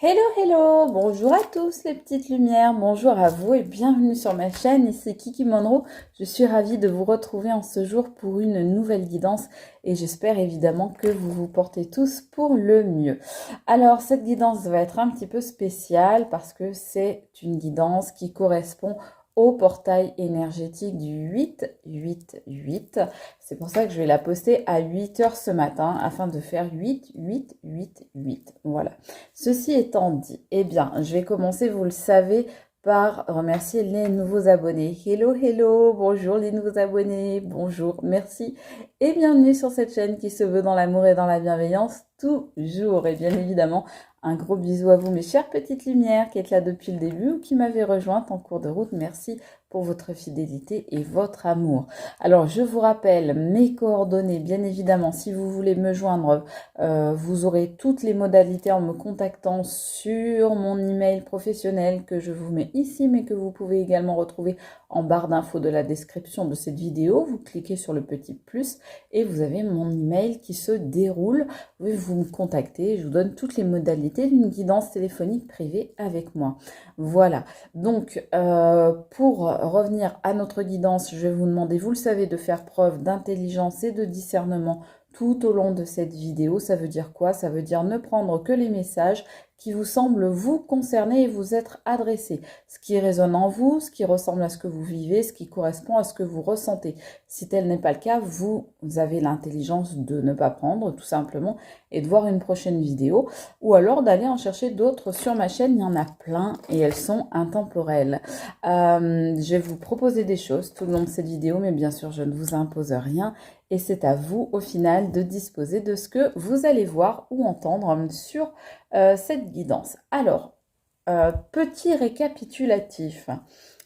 Hello, hello, bonjour à tous les petites lumières, bonjour à vous et bienvenue sur ma chaîne, ici Kiki Monroe. Je suis ravie de vous retrouver en ce jour pour une nouvelle guidance et j'espère évidemment que vous vous portez tous pour le mieux. Alors cette guidance va être un petit peu spéciale parce que c'est une guidance qui correspond au portail énergétique du 8-8-8. C'est pour ça que je vais la poster à 8 heures ce matin afin de faire 8-8-8-8. Voilà. Ceci étant dit, eh bien, je vais commencer, vous le savez, par remercier les nouveaux abonnés. Hello, hello, bonjour les nouveaux abonnés, bonjour, merci et bienvenue sur cette chaîne qui se veut dans l'amour et dans la bienveillance toujours. Et bien évidemment, un gros bisou à vous mes chères petites lumières qui êtes là depuis le début ou qui m'avez rejointe en cours de route. Merci pour votre fidélité et votre amour. Alors, je vous rappelle mes coordonnées, bien évidemment, si vous voulez me joindre, vous aurez toutes les modalités en me contactant sur mon email professionnel que je vous mets ici, mais que vous pouvez également retrouver en barre d'infos de la description de cette vidéo. Vous cliquez sur le petit plus et vous avez mon email qui se déroule. Vous me contactez, je vous donne toutes les modalités d'une guidance téléphonique privée avec moi. Voilà, donc pour revenir à notre guidance, je vais vous demander, vous le savez, de faire preuve d'intelligence et de discernement tout au long de cette vidéo. Ça veut dire quoi? Ça veut dire ne prendre que les messages qui vous semblent vous concerner et vous être adressés. Ce qui résonne en vous, ce qui ressemble à ce que vous vivez, ce qui correspond à ce que vous ressentez. Si tel n'est pas le cas, vous avez l'intelligence de ne pas prendre, tout simplement, et de voir une prochaine vidéo, ou alors d'aller en chercher d'autres sur ma chaîne. Il y en a plein et elles sont intemporelles. Je vais vous proposer des choses tout le long de cette vidéo, mais bien sûr, je ne vous impose rien. Et c'est à vous, au final, de disposer de ce que vous allez voir ou entendre sur cette guidance. Alors, petit récapitulatif.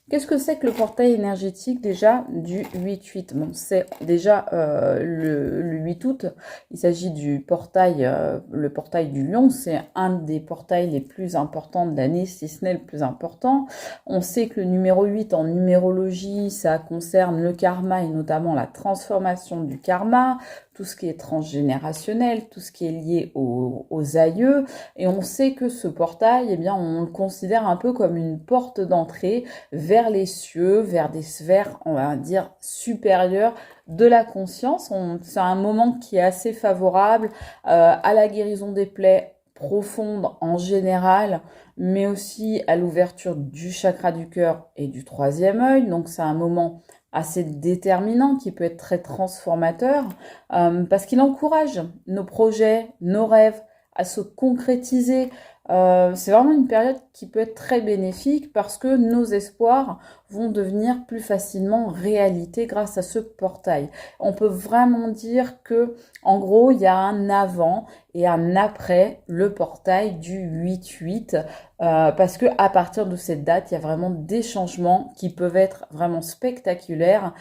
Qu'est-ce que c'est que le portail énergétique déjà du 8-8? Bon, c'est déjà le 8 août, il s'agit du portail, le portail du lion, c'est un des portails les plus importants de l'année, si ce n'est le plus important. On sait que le numéro 8 en numérologie, ça concerne le karma et notamment la transformation du karma, tout ce qui est transgénérationnel, tout ce qui est lié aux aïeux. Et on sait que ce portail, eh bien, on le considère un peu comme une porte d'entrée vers les cieux, vers des sphères, on va dire, supérieures de la conscience. C'est un moment qui est assez favorable à la guérison des plaies profondes en général, mais aussi à l'ouverture du chakra du cœur et du troisième œil. Donc c'est un moment assez déterminant qui peut être très transformateur parce qu'il encourage nos projets, nos rêves à se concrétiser. C'est vraiment une période qui peut être très bénéfique parce que nos espoirs vont devenir plus facilement réalité grâce à ce portail. On peut vraiment dire que, en gros, il y a un avant et un après le portail du 8-8 parce que à partir de cette date, il y a vraiment des changements qui peuvent être vraiment spectaculaires,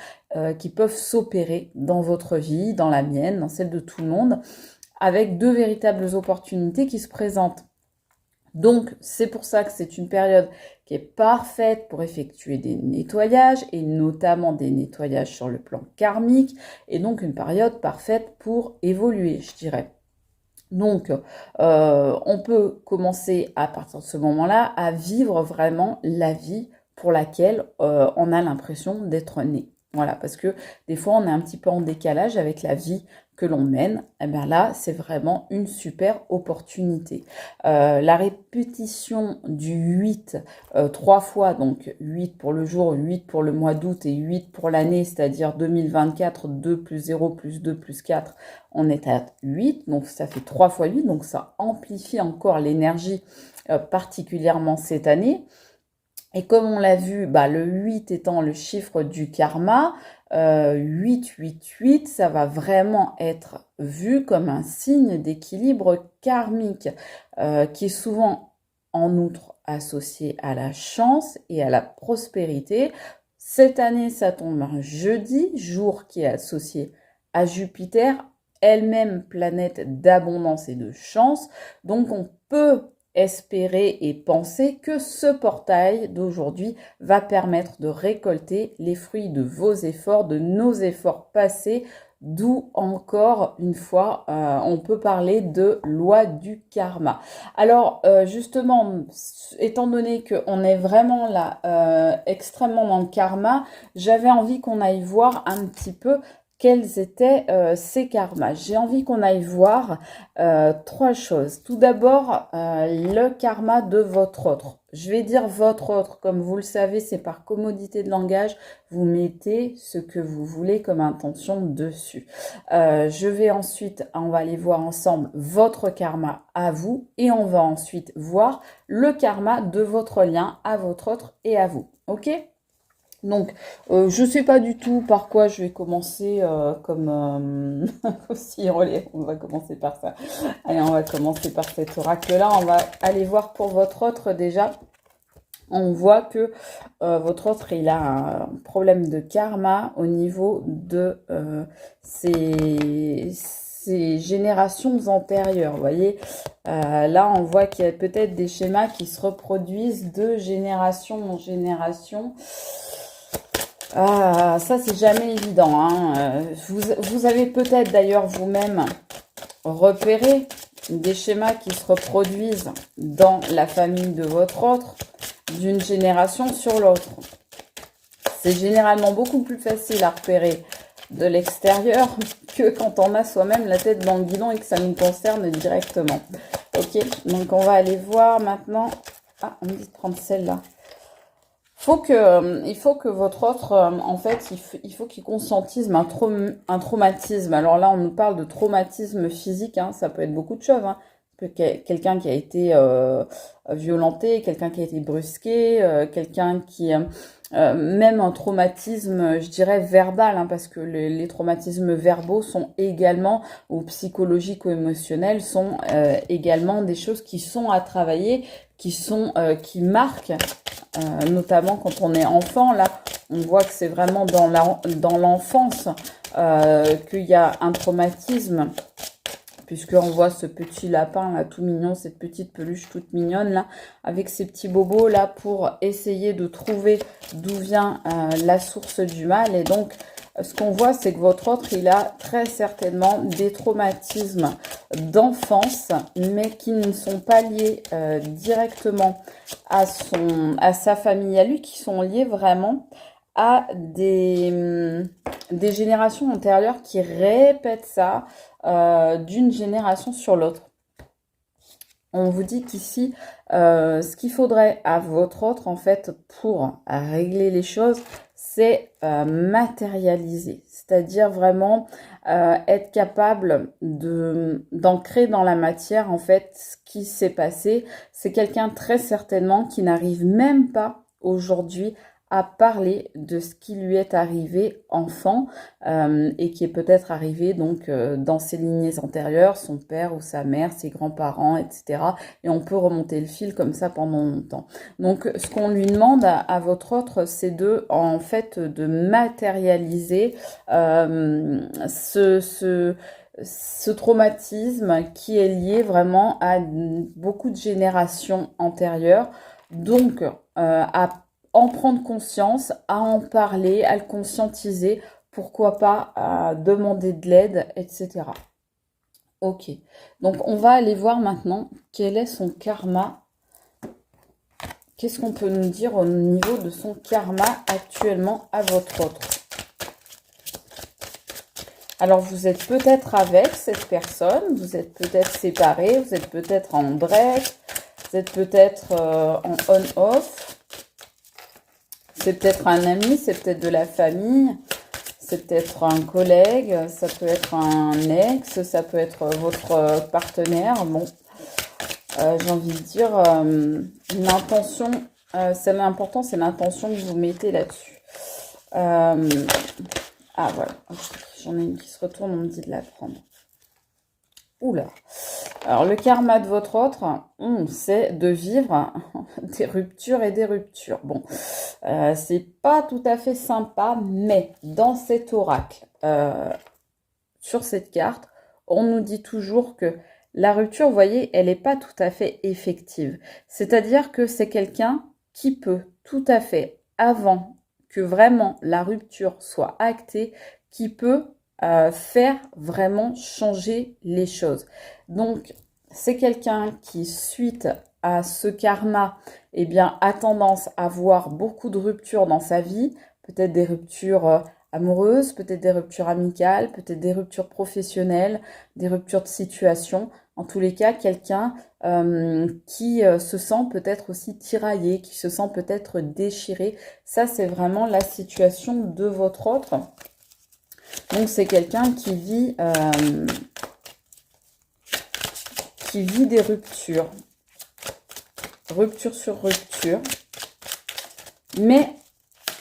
qui peuvent s'opérer dans votre vie, dans la mienne, dans celle de tout le monde, avec deux véritables opportunités qui se présentent. Donc, c'est pour ça que c'est une période qui est parfaite pour effectuer des nettoyages, et notamment des nettoyages sur le plan karmique, et donc une période parfaite pour évoluer, je dirais. Donc, on peut commencer à partir de ce moment-là à vivre vraiment la vie pour laquelle on a l'impression d'être né. Voilà, parce que des fois, on est un petit peu en décalage avec la vie que l'on mène. Et bien là, c'est vraiment une super opportunité. La répétition du 8 3 fois, donc 8 pour le jour, 8 pour le mois d'août et 8 pour l'année, c'est-à-dire 2024, 2 plus 0 plus 2 plus 4, on est à 8, donc ça fait 3 fois 8, donc ça amplifie encore l'énergie particulièrement cette année. Et comme on l'a vu, le 8 étant le chiffre du karma, 8, 8, 8, ça va vraiment être vu comme un signe d'équilibre karmique, qui est souvent en outre associé à la chance et à la prospérité. Cette année, ça tombe un jeudi, jour qui est associé à Jupiter, elle-même planète d'abondance et de chance. Donc on peut espérer et penser que ce portail d'aujourd'hui va permettre de récolter les fruits de vos efforts, de nos efforts passés, d'où encore une fois, on peut parler de loi du karma. Alors justement, étant donné qu'on est vraiment là extrêmement dans le karma, j'avais envie qu'on aille voir un petit peu quels étaient ces karmas. J'ai envie qu'on aille voir trois choses. Tout d'abord, le karma de votre autre. Je vais dire votre autre, comme vous le savez, c'est par commodité de langage, vous mettez ce que vous voulez comme intention dessus. Je vais ensuite, on va aller voir ensemble votre karma à vous et on va ensuite voir le karma de votre lien à votre autre et à vous. Ok ? Donc, je sais pas du tout par quoi je vais commencer comme aussi relais. On va commencer par ça. Allez, on va commencer par cet oracle-là. On va aller voir pour votre autre déjà. On voit que votre autre, il a un problème de karma au niveau de ses générations antérieures. Vous voyez, là, on voit qu'il y a peut-être des schémas qui se reproduisent de génération en génération. Ah, ça, c'est jamais évident, hein. Vous avez peut-être d'ailleurs vous-même repéré des schémas qui se reproduisent dans la famille de votre autre d'une génération sur l'autre. C'est généralement beaucoup plus facile à repérer de l'extérieur que quand on a soi-même la tête dans le guidon et que ça nous concerne directement. Ok, donc on va aller voir maintenant. Ah, on me dit de prendre celle-là. Il faut que votre autre, en fait, il faut qu'il conscientise un traumatisme. Alors là, on nous parle de traumatisme physique, hein, ça peut être beaucoup de choses. Hein. Quelqu'un qui a été violenté, quelqu'un qui a été brusqué, quelqu'un qui... même un traumatisme, je dirais, verbal, hein, parce que les traumatismes verbaux sont également, ou psychologiques ou émotionnels, sont également des choses qui sont à travailler, qui marquent, notamment quand on est enfant. Là, on voit que c'est vraiment dans l'enfance qu'il y a un traumatisme, puisqu'on voit ce petit lapin là tout mignon, cette petite peluche toute mignonne là, avec ses petits bobos là pour essayer de trouver d'où vient la source du mal. Et donc ce qu'on voit, c'est que votre autre, il a très certainement des traumatismes d'enfance, mais qui ne sont pas liés directement à sa famille à lui, qui sont liés vraiment à des générations antérieures qui répètent ça d'une génération sur l'autre. On vous dit qu'ici, ce qu'il faudrait à votre autre, en fait, pour régler les choses, c'est matérialiser. C'est-à-dire vraiment être capable d'ancrer dans la matière, en fait, ce qui s'est passé. C'est quelqu'un très certainement qui n'arrive même pas aujourd'hui à parler de ce qui lui est arrivé enfant et qui est peut-être arrivé donc dans ses lignées antérieures, son père ou sa mère, ses grands-parents, etc. Et on peut remonter le fil comme ça pendant longtemps. Donc ce qu'on lui demande à votre autre, c'est en fait de matérialiser ce traumatisme qui est lié vraiment à beaucoup de générations antérieures. Donc à en prendre conscience, à en parler, à le conscientiser, pourquoi pas à demander de l'aide, etc. Ok, donc on va aller voir maintenant quel est son karma. Qu'est-ce qu'on peut nous dire au niveau de son karma actuellement à votre autre? Alors vous êtes peut-être avec cette personne, vous êtes peut-être séparés, vous êtes peut-être en break, vous êtes peut-être en on-off. C'est peut-être un ami, c'est peut-être de la famille, c'est peut-être un collègue, ça peut être un ex, ça peut être votre partenaire. Bon, j'ai envie de dire, l'intention, c'est l'important, c'est l'intention que vous mettez là-dessus. Ah voilà, j'en ai une qui se retourne, on me dit de la prendre. Oula. Alors, le karma de votre autre, c'est de vivre des ruptures et des ruptures. Bon, c'est pas tout à fait sympa, mais dans cet oracle, sur cette carte, on nous dit toujours que la rupture, vous voyez, elle n'est pas tout à fait effective. C'est-à-dire que c'est quelqu'un qui peut tout à fait, avant que vraiment la rupture soit actée, qui peut faire vraiment changer les choses. Donc, c'est quelqu'un qui, suite à ce karma, eh bien, a tendance à voir beaucoup de ruptures dans sa vie, peut-être des ruptures amoureuses, peut-être des ruptures amicales, peut-être des ruptures professionnelles, des ruptures de situation. En tous les cas, quelqu'un qui se sent peut-être aussi tiraillé, qui se sent peut-être déchiré. Ça, c'est vraiment la situation de votre autre. Donc, c'est quelqu'un qui vit des ruptures. Rupture sur rupture. Mais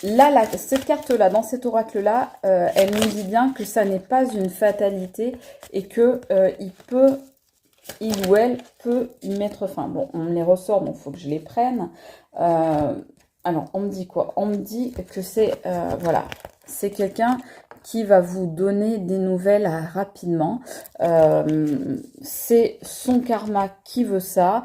là, cette carte-là, dans cet oracle-là, elle nous dit bien que ça n'est pas une fatalité et que il ou elle peut y mettre fin. Bon, on me les ressort, donc il faut que je les prenne. Alors, on me dit quoi? On me dit que c'est voilà, c'est quelqu'un qui va vous donner des nouvelles rapidement. C'est son karma qui veut ça.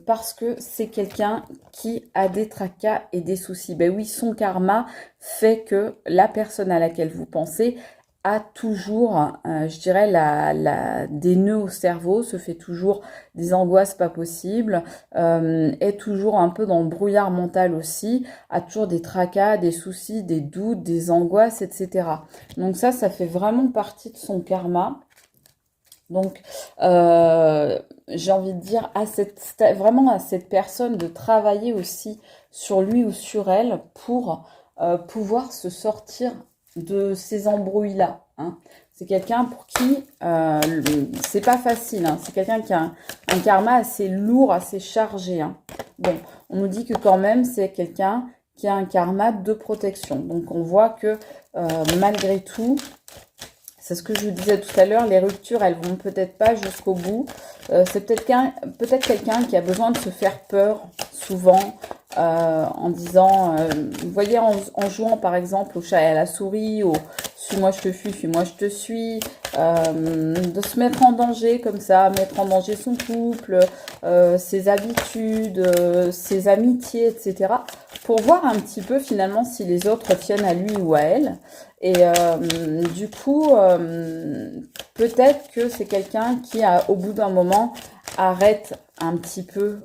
Parce que c'est quelqu'un qui a des tracas et des soucis. Ben oui, son karma fait que la personne à laquelle vous pensez a toujours, je dirais, des nœuds au cerveau, se fait toujours des angoisses pas possibles, est toujours un peu dans le brouillard mental aussi, a toujours des tracas, des soucis, des doutes, des angoisses, etc. Donc ça fait vraiment partie de son karma. Donc, j'ai envie de dire vraiment à cette personne de travailler aussi sur lui ou sur elle pour pouvoir se sortir de ces embrouilles-là. Hein. C'est quelqu'un pour qui c'est pas facile. Hein. C'est quelqu'un qui a un karma assez lourd, assez chargé. Hein. Bon, on nous dit que quand même, c'est quelqu'un qui a un karma de protection. Donc, on voit que malgré tout, c'est ce que je vous disais tout à l'heure, les ruptures, elles vont peut-être pas jusqu'au bout. C'est peut-être quelqu'un qui a besoin de se faire peur, souvent, en disant, vous voyez, en jouant par exemple au chat et à la souris, au suis-moi je te fuis, fuis-moi je te suis, de se mettre en danger comme ça, mettre en danger son couple, ses habitudes, ses amitiés, etc. Pour voir un petit peu finalement si les autres tiennent à lui ou à elle. Et du coup, peut-être que c'est quelqu'un qui, au bout d'un moment, arrête un petit peu,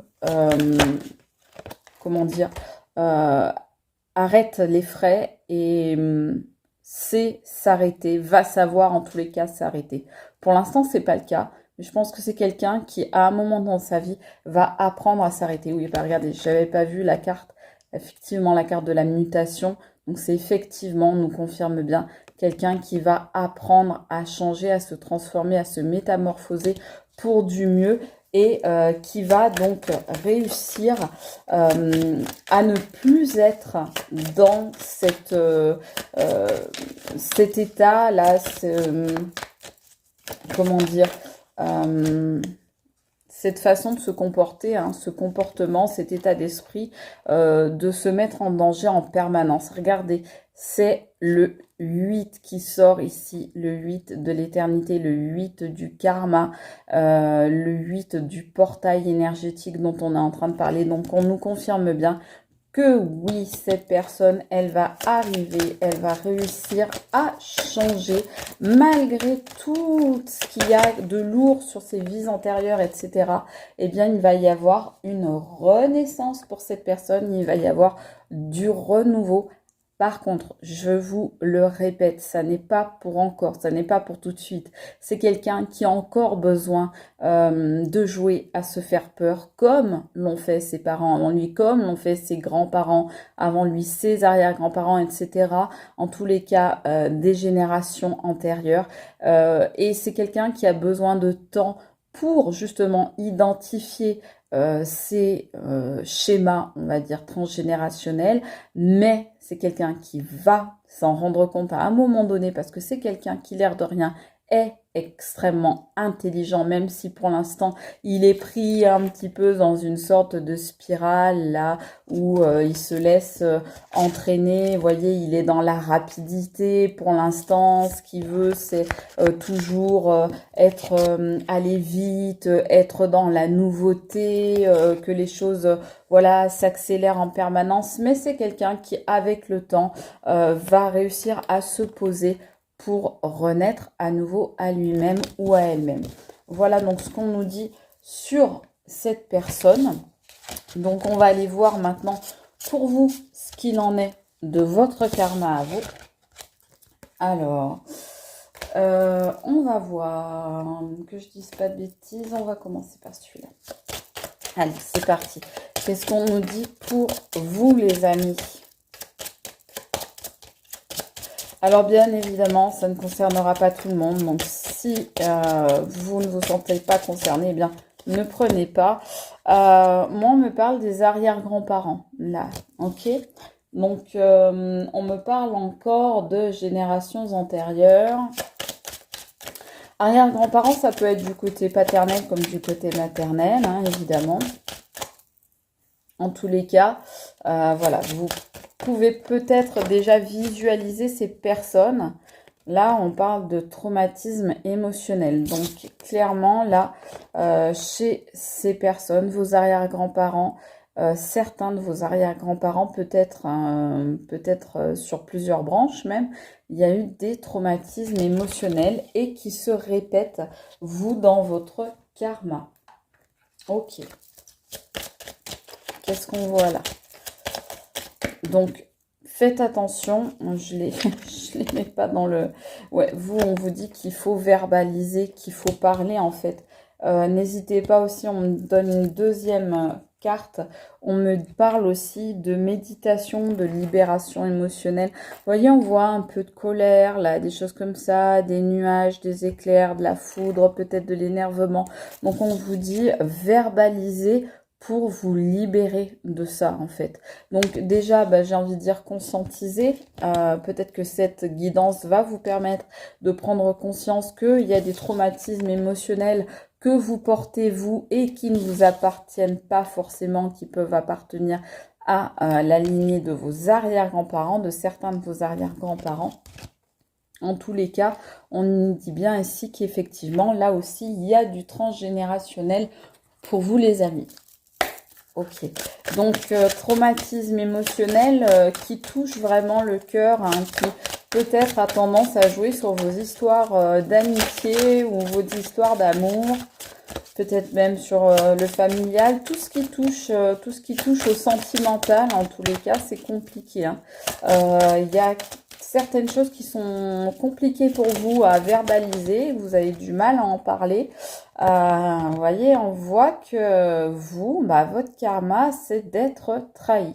comment dire, arrête les frais et sait s'arrêter, va savoir en tous les cas s'arrêter. Pour l'instant, c'est pas le cas. Mais je pense que c'est quelqu'un qui, à un moment dans sa vie, va apprendre à s'arrêter. Oui, bah regardez, je n'avais pas vu la carte, effectivement la carte de la mutation. Donc c'est effectivement, on nous confirme bien, quelqu'un qui va apprendre à changer, à se transformer, à se métamorphoser pour du mieux et qui va donc réussir à ne plus être dans cet état-là, comment dire, cette façon de se comporter, hein, ce comportement, cet état d'esprit, de se mettre en danger en permanence. Regardez, c'est le 8 qui sort ici, le 8 de l'éternité, le 8 du karma, le 8 du portail énergétique dont on est en train de parler. Donc, on nous confirme bien que oui, cette personne, elle va arriver, elle va réussir à changer malgré tout ce qu'il y a de lourd sur ses vies antérieures, etc. Eh bien, il va y avoir une renaissance pour cette personne, il va y avoir du renouveau. Par contre, je vous le répète, ça n'est pas pour encore, ça n'est pas pour tout de suite. C'est quelqu'un qui a encore besoin de jouer à se faire peur, comme l'ont fait ses parents avant lui, comme l'ont fait ses grands-parents avant lui, ses arrière-grands-parents, etc. En tous les cas, des générations antérieures. Et c'est quelqu'un qui a besoin de temps pour justement identifier ces schémas, on va dire, transgénérationnels, mais c'est quelqu'un qui va s'en rendre compte à un moment donné parce que c'est quelqu'un qui, l'air de rien, est extrêmement intelligent, même si pour l'instant il est pris un petit peu dans une sorte de spirale là où il se laisse entraîner. Vous voyez, il est dans la rapidité pour l'instant. Ce qu'il veut, c'est toujours aller vite, être dans la nouveauté, que les choses voilà s'accélèrent en permanence. Mais c'est quelqu'un qui, avec le temps, va réussir à se poser pour renaître à nouveau à lui-même ou à elle-même. Voilà donc ce qu'on nous dit sur cette personne. Donc on va aller voir maintenant pour vous ce qu'il en est de votre karma à vous. Alors, on va voir, que je dise pas de bêtises, on va commencer par celui-là. Allez, c'est parti. Qu'est-ce qu'on nous dit pour vous les amis? Alors bien évidemment, ça ne concernera pas tout le monde, donc si vous ne vous sentez pas concerné, eh bien ne prenez pas. Moi, on me parle des arrière-grands-parents, là, ok? Donc, on me parle encore de générations antérieures. Arrière-grands-parents, ça peut être du côté paternel comme du côté maternel, hein, évidemment. En tous les cas, voilà, vous pouvez peut-être déjà visualiser ces personnes. Là, on parle de traumatisme émotionnel. Donc, clairement, là, chez ces personnes, vos arrière-grands-parents, certains de vos arrière-grands-parents, peut-être sur plusieurs branches même, il y a eu des traumatismes émotionnels et qui se répètent, vous, dans votre karma. Ok. Qu'est-ce qu'on voit là? Donc, faites attention, je les mets pas dans le... Ouais, vous, on vous dit qu'il faut verbaliser, qu'il faut parler en fait. N'hésitez pas aussi, on me donne une deuxième carte. On me parle aussi de méditation, de libération émotionnelle. Vous voyez, on voit un peu de colère, là, des choses comme ça, des nuages, des éclairs, de la foudre, peut-être de l'énervement. Donc, on vous dit verbaliser pour vous libérer de ça en fait. Donc déjà, j'ai envie de dire conscientiser. Peut-être que cette guidance va vous permettre de prendre conscience qu'il y a des traumatismes émotionnels que vous portez vous et qui ne vous appartiennent pas forcément, qui peuvent appartenir à la lignée de vos arrière-grands-parents, de certains de vos arrière-grands-parents. En tous les cas, on nous dit bien ici qu'effectivement, là aussi, il y a du transgénérationnel pour vous les amis. Ok, donc traumatisme émotionnel qui touche vraiment le cœur, hein, qui peut-être a tendance à jouer sur vos histoires d'amitié ou vos histoires d'amour, peut-être même sur le familial, tout ce qui touche au sentimental, en tous les cas, c'est compliqué. Hein. Il y a certaines choses qui sont compliquées pour vous à verbaliser, vous avez du mal à en parler. Vous voyez, on voit que vous, votre karma, c'est d'être trahi.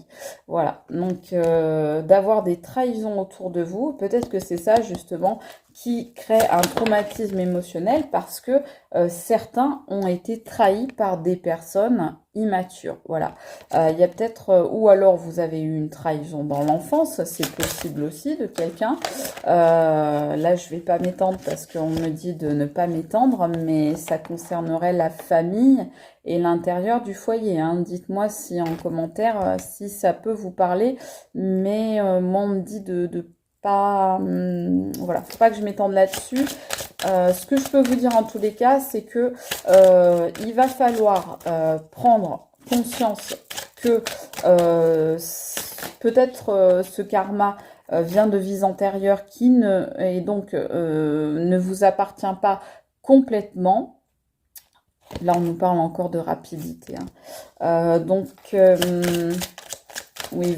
Voilà, donc d'avoir des trahisons autour de vous, peut-être que c'est ça justement qui crée un traumatisme émotionnel parce que certains ont été trahis par des personnes immatures. Voilà, il y a peut-être, ou alors vous avez eu une trahison dans l'enfance, c'est possible aussi de quelqu'un. Là, je vais pas m'étendre parce qu'on me dit de ne pas m'étendre, mais ça concernerait la famille et l'intérieur du foyer. Hein. Dites-moi si en commentaire, si ça peut vous parler, mais moi on me dit de pas, voilà, faut pas que je m'étende là-dessus. Ce que je peux vous dire en tous les cas, c'est que il va falloir prendre conscience que peut-être ce karma vient de vies antérieures qui et donc ne vous appartient pas complètement. Là, on nous parle encore de rapidité. Hein. Oui,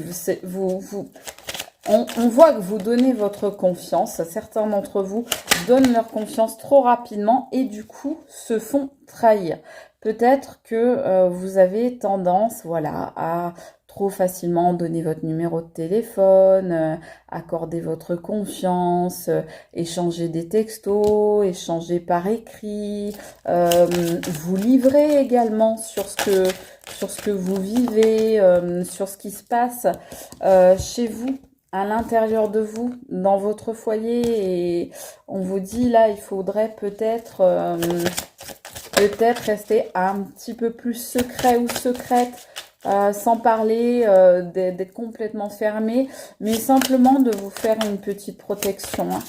on voit que vous donnez votre confiance. Certains d'entre vous donnent leur confiance trop rapidement et du coup se font trahir. Peut-être que vous avez tendance, voilà, à trop facilement donner votre numéro de téléphone, accorder votre confiance, échanger des textos, échanger par écrit, vous livrer également sur ce que vous vivez, sur ce qui se passe chez vous, à l'intérieur de vous, dans votre foyer. Et on vous dit là, il faudrait peut-être rester un petit peu plus secret ou secrète, sans parler d'être complètement fermé, mais simplement de vous faire une petite protection. Hein.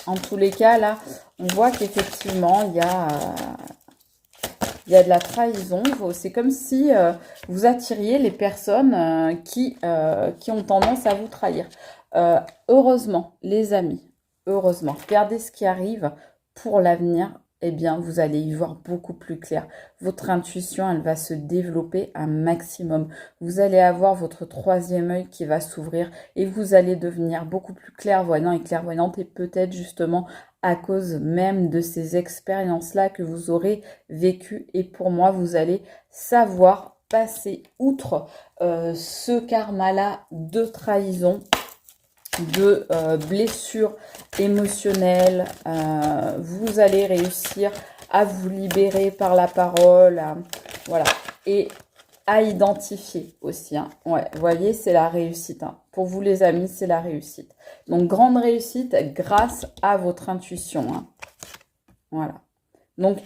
En tous les cas, là, on voit qu'effectivement, il y a de la trahison. C'est comme si vous attiriez les personnes qui ont tendance à vous trahir. Heureusement, les amis, heureusement. Regardez ce qui arrive pour l'avenir. Eh bien, vous allez y voir beaucoup plus clair. Votre intuition, elle va se développer un maximum. Vous allez avoir votre troisième œil qui va s'ouvrir et vous allez devenir beaucoup plus clairvoyant et clairvoyante et peut-être justement à cause même de ces expériences-là que vous aurez vécues. Et pour moi, vous allez savoir passer outre ce karma-là de trahison, de blessures émotionnelles. Vous allez réussir à vous libérer par la parole, voilà, et à identifier aussi. Hein. Ouais, vous voyez, c'est la réussite. Hein. Pour vous les amis, c'est la réussite. Donc, grande réussite grâce à votre intuition. Hein. Voilà. Donc,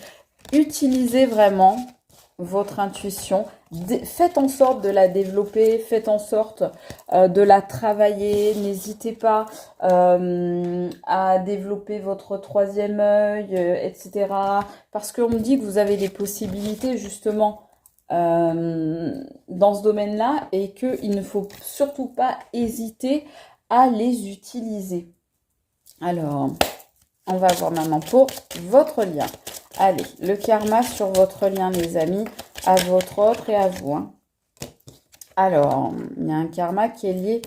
utilisez vraiment votre intuition, faites en sorte de la développer, faites en sorte de la travailler, n'hésitez pas à développer votre troisième œil, etc. Parce qu'on me dit que vous avez des possibilités justement dans ce domaine-là et qu'il ne faut surtout pas hésiter à les utiliser. Alors, on va voir maintenant pour votre lien. Allez, le karma sur votre lien, les amis, à votre autre et à vous. Hein. Alors, il y a un karma qui est lié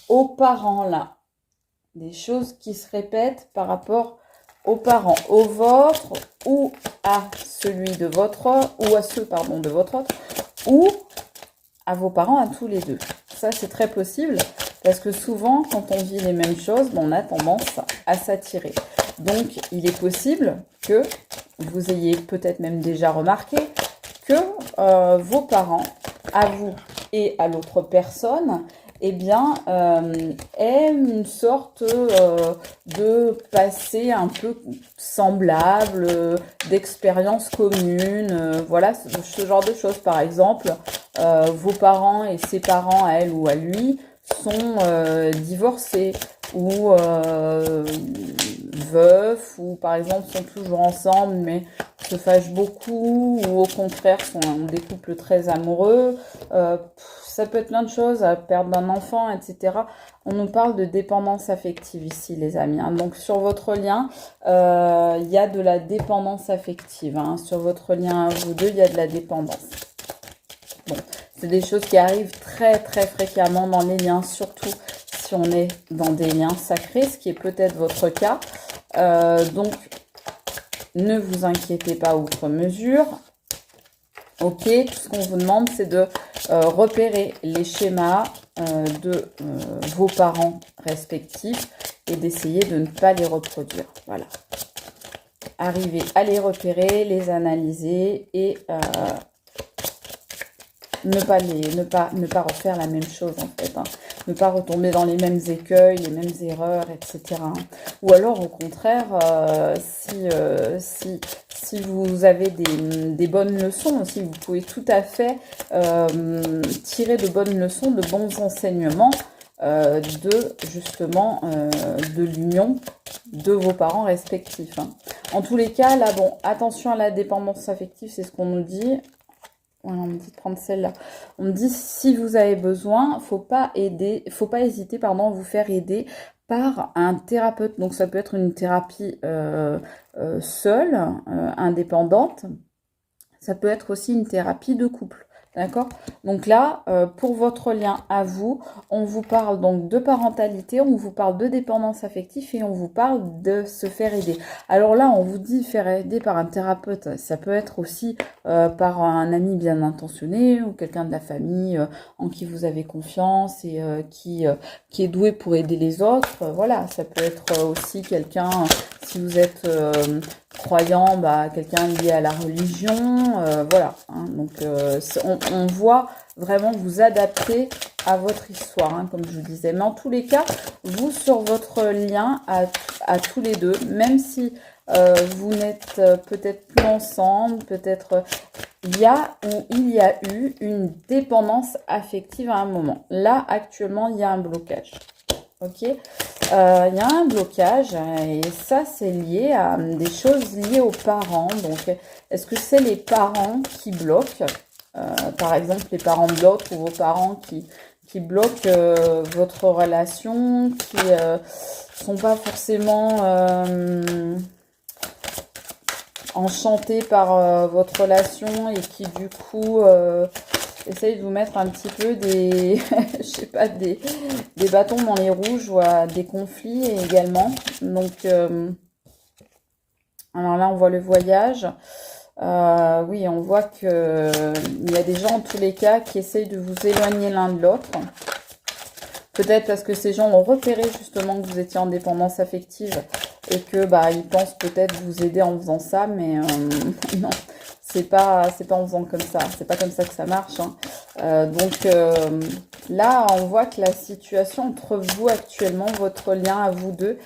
aux parents, là. Des choses qui se répètent par rapport aux parents, au vôtre ou à celui de votre, ou à ceux, pardon, de votre autre, ou à vos parents, à tous les deux. Ça, c'est très possible, parce que souvent, quand on vit les mêmes choses, on a tendance à s'attirer. Donc, il est possible que vous ayez peut-être même déjà remarqué que vos parents, à vous et à l'autre personne, eh bien, aiment une sorte de passé un peu semblable, d'expérience commune, voilà, ce genre de choses. Par exemple, vos parents et ses parents, à elle ou à lui, sont divorcés ou veufs, ou par exemple sont toujours ensemble mais se fâchent beaucoup, ou au contraire sont des couples très amoureux. Ça peut être plein de choses, à perdre d'un enfant, etc. On nous parle de dépendance affective ici, les amis. Hein. Donc sur votre lien, il y a de la dépendance affective. Hein. Sur votre lien à vous deux, il y a de la dépendance. Bon, c'est des choses qui arrivent très très fréquemment dans les liens, surtout si on est dans des liens sacrés, ce qui est peut-être votre cas. Donc, ne vous inquiétez pas outre mesure. Ok, tout ce qu'on vous demande, c'est de repérer les schémas de vos parents respectifs et d'essayer de ne pas les reproduire. Voilà. Arrivez à les repérer, les analyser et ne pas refaire la même chose en fait. Hein. Ne pas retomber dans les mêmes écueils, les mêmes erreurs, etc. Hein. Ou alors au contraire, si vous avez des bonnes leçons aussi, vous pouvez tout à fait tirer de bonnes leçons, de bons enseignements de l'union de vos parents respectifs. Hein. En tous les cas, là, bon, attention à la dépendance affective, c'est ce qu'on nous dit. Voilà, on me dit de prendre celle-là. On me dit, si vous avez besoin, faut pas hésiter, à vous faire aider par un thérapeute. Donc, ça peut être une thérapie seule, indépendante. Ça peut être aussi une thérapie de couple. D'accord? Donc là, pour votre lien à vous, on vous parle donc de parentalité, on vous parle de dépendance affective et on vous parle de se faire aider. Alors là, on vous dit faire aider par un thérapeute. Ça peut être aussi par un ami bien intentionné ou quelqu'un de la famille en qui vous avez confiance et qui est doué pour aider les autres. Voilà, ça peut être aussi quelqu'un, si vous êtes croyant, quelqu'un lié à la religion, voilà. Hein, donc on voit vraiment vous adapter à votre histoire, hein, comme je vous disais. Mais en tous les cas, vous sur votre lien à tous les deux, même si vous n'êtes peut-être plus ensemble, peut-être il y a eu une dépendance affective à un moment. Là, actuellement, il y a un blocage. Ok, il y a un blocage et ça c'est lié à des choses liées aux parents. Donc est-ce que c'est les parents qui bloquent, par exemple les parents de l'autre ou vos parents qui qui bloquent votre relation, qui sont pas forcément enchantés par votre relation et qui du coup essayent de vous mettre un petit peu des, je sais pas, des bâtons dans les roues. Je vois des conflits également. Donc, alors là, on voit le voyage. Oui, on voit que il y a des gens, en tous les cas, qui essayent de vous éloigner l'un de l'autre. Peut-être parce que ces gens ont repéré justement que vous étiez en dépendance affective et que bah ils pensent peut-être vous aider en faisant ça, mais non, c'est pas en faisant comme ça, c'est pas comme ça que ça marche, hein. Donc là, on voit que la situation entre vous actuellement, votre lien à vous deux,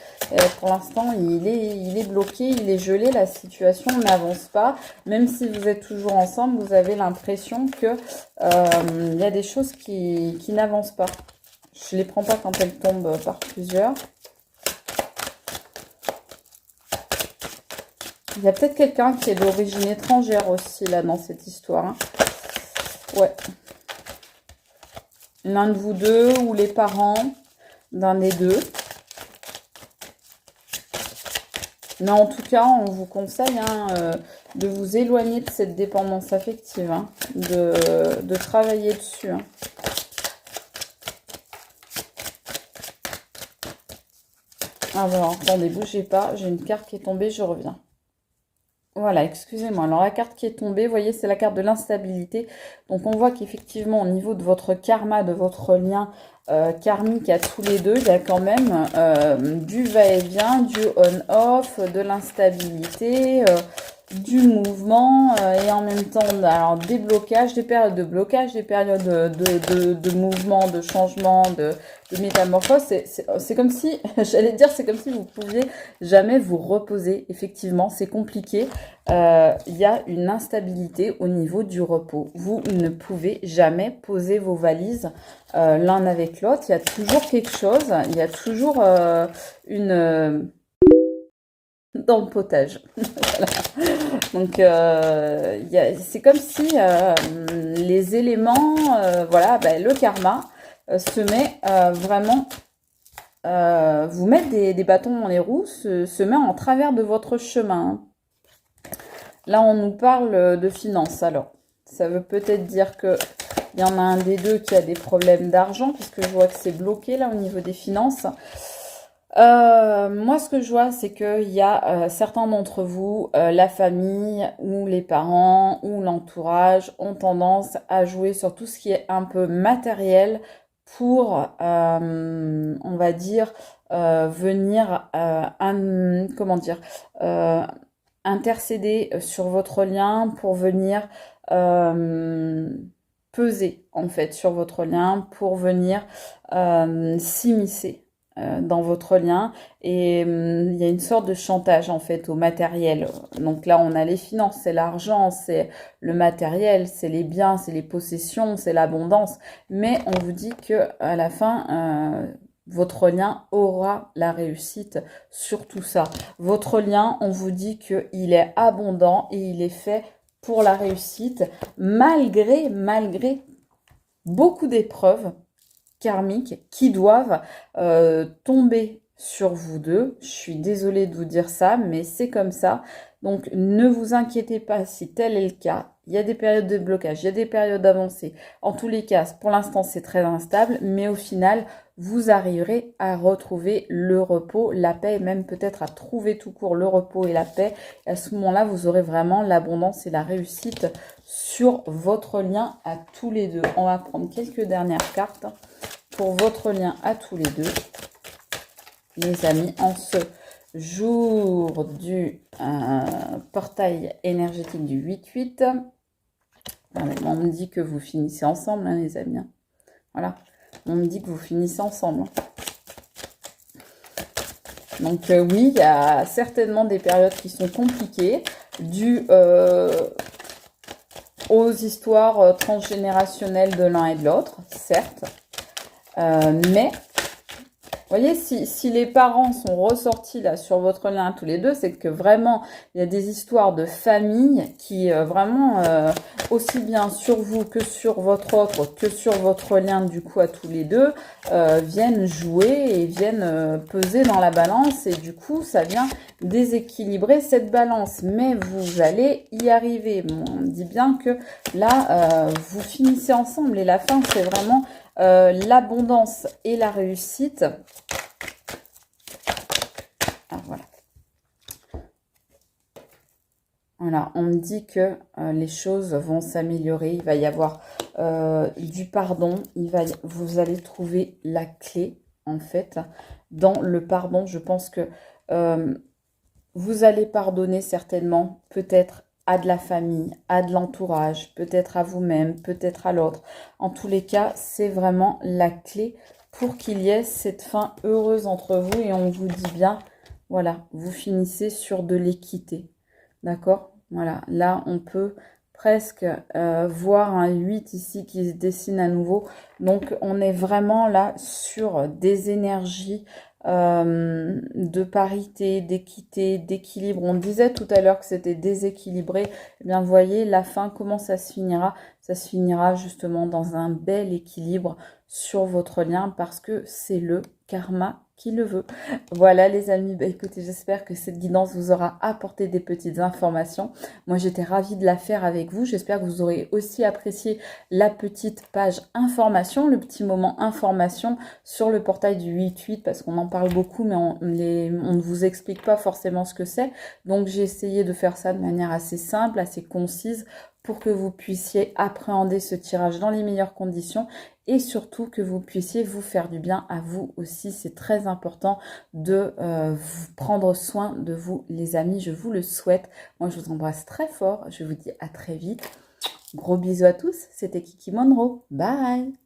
pour l'instant, il est bloqué, il est gelé, la situation n'avance pas. Même si vous êtes toujours ensemble, vous avez l'impression que il y a des choses qui n'avancent pas. Je les prends pas quand elles tombent par plusieurs. Il y a peut-être quelqu'un qui est d'origine étrangère aussi, là, dans cette histoire, hein. Ouais. L'un de vous deux ou les parents d'un des deux. Mais en tout cas, on vous conseille de vous éloigner de cette dépendance affective, hein, de travailler dessus, hein. Alors, attendez, bougez pas, j'ai une carte qui est tombée, je reviens. Voilà, excusez-moi. Alors, la carte qui est tombée, vous voyez, c'est la carte de l'instabilité. Donc, on voit qu'effectivement, au niveau de votre karma, de votre lien karmique à tous les deux, il y a quand même du va-et-vient, du on-off, de l'instabilité, du mouvement et en même temps, alors, des blocages, des périodes de blocage, des périodes de mouvement, de changement, de métamorphose. C'est comme si, j'allais dire, c'est comme si vous pouviez jamais vous reposer. Effectivement, c'est compliqué. Il y a une instabilité au niveau du repos. Vous ne pouvez jamais poser vos valises l'un avec l'autre. Il y a toujours quelque chose. Il y a toujours une... dans le potage. Voilà. Donc, c'est comme si les éléments, voilà, ben, le karma se met vraiment... vous mettre des bâtons dans les roues, se met en travers de votre chemin. Là, on nous parle de finances. Alors, ça veut peut-être dire que il y en a un des deux qui a des problèmes d'argent, puisque je vois que c'est bloqué là au niveau des finances. Moi, ce que je vois, c'est qu'il y a certains d'entre vous, la famille ou les parents ou l'entourage ont tendance à jouer sur tout ce qui est un peu matériel pour, on va dire, venir, comment dire, intercéder sur votre lien pour venir peser en fait sur votre lien, pour venir s'immiscer dans votre lien et il y a une sorte de chantage en fait au matériel. Donc là on a les finances, c'est l'argent, c'est le matériel, c'est les biens, c'est les possessions, c'est l'abondance, mais on vous dit que à la fin votre lien aura la réussite sur tout ça. Votre lien, on vous dit qu'il est abondant et il est fait pour la réussite malgré beaucoup d'épreuves karmiques qui doivent tomber sur vous deux. Je suis désolée de vous dire ça, mais c'est comme ça. Donc, ne vous inquiétez pas si tel est le cas. Il y a des périodes de blocage, il y a des périodes avancées. En tous les cas, pour l'instant, c'est très instable, mais au final, vous arriverez à retrouver le repos, la paix, et même peut-être à trouver tout court le repos et la paix. Et à ce moment-là, vous aurez vraiment l'abondance et la réussite sur votre lien à tous les deux. On va prendre quelques dernières cartes pour votre lien à tous les deux, les amis, en ce jour du portail énergétique du 8-8. On me dit que vous finissez ensemble, hein, les amis. Voilà, on me dit que vous finissez ensemble. Donc oui, il y a certainement des périodes qui sont compliquées, dues aux histoires transgénérationnelles de l'un et de l'autre, certes. Mais voyez, si les parents sont ressortis là sur votre lien tous les deux, c'est que vraiment, il y a des histoires de famille qui vraiment, aussi bien sur vous que sur votre autre, que sur votre lien du coup à tous les deux, viennent jouer et viennent peser dans la balance. Et du coup, ça vient déséquilibrer cette balance. Mais vous allez y arriver. Bon, on dit bien que là, vous finissez ensemble. Et la fin, c'est vraiment l'abondance et la réussite. Ah, voilà. Voilà, on me dit que les choses vont s'améliorer. Il va y avoir du pardon. Vous allez trouver la clé, en fait. Dans le pardon, je pense que vous allez pardonner certainement, peut-être à de la famille, à de l'entourage, peut-être à vous-même, peut-être à l'autre. En tous les cas, c'est vraiment la clé pour qu'il y ait cette fin heureuse entre vous. Et on vous dit bien, voilà, vous finissez sur de l'équité. D'accord? Voilà, là, on peut presque voir un 8 ici qui se dessine à nouveau. Donc, on est vraiment là sur des énergies de parité, d'équité, d'équilibre. On disait tout à l'heure que c'était déséquilibré. Eh bien, vous voyez, la fin, comment ça se finira? Ça se finira justement dans un bel équilibre sur votre lien parce que c'est le karma qui le veut. Voilà les amis, bah, écoutez, j'espère que cette guidance vous aura apporté des petites informations. Moi, j'étais ravie de la faire avec vous. J'espère que vous aurez aussi apprécié la petite page information, le petit moment information sur le portail du 8-8 parce qu'on en parle beaucoup, mais on ne vous explique pas forcément ce que c'est. Donc, j'ai essayé de faire ça de manière assez simple, assez concise pour que vous puissiez appréhender ce tirage dans les meilleures conditions et surtout que vous puissiez vous faire du bien à vous aussi. C'est très important de vous prendre soin de vous, les amis. Je vous le souhaite. Moi, je vous embrasse très fort. Je vous dis à très vite. Gros bisous à tous. C'était Kiki Monroe. Bye!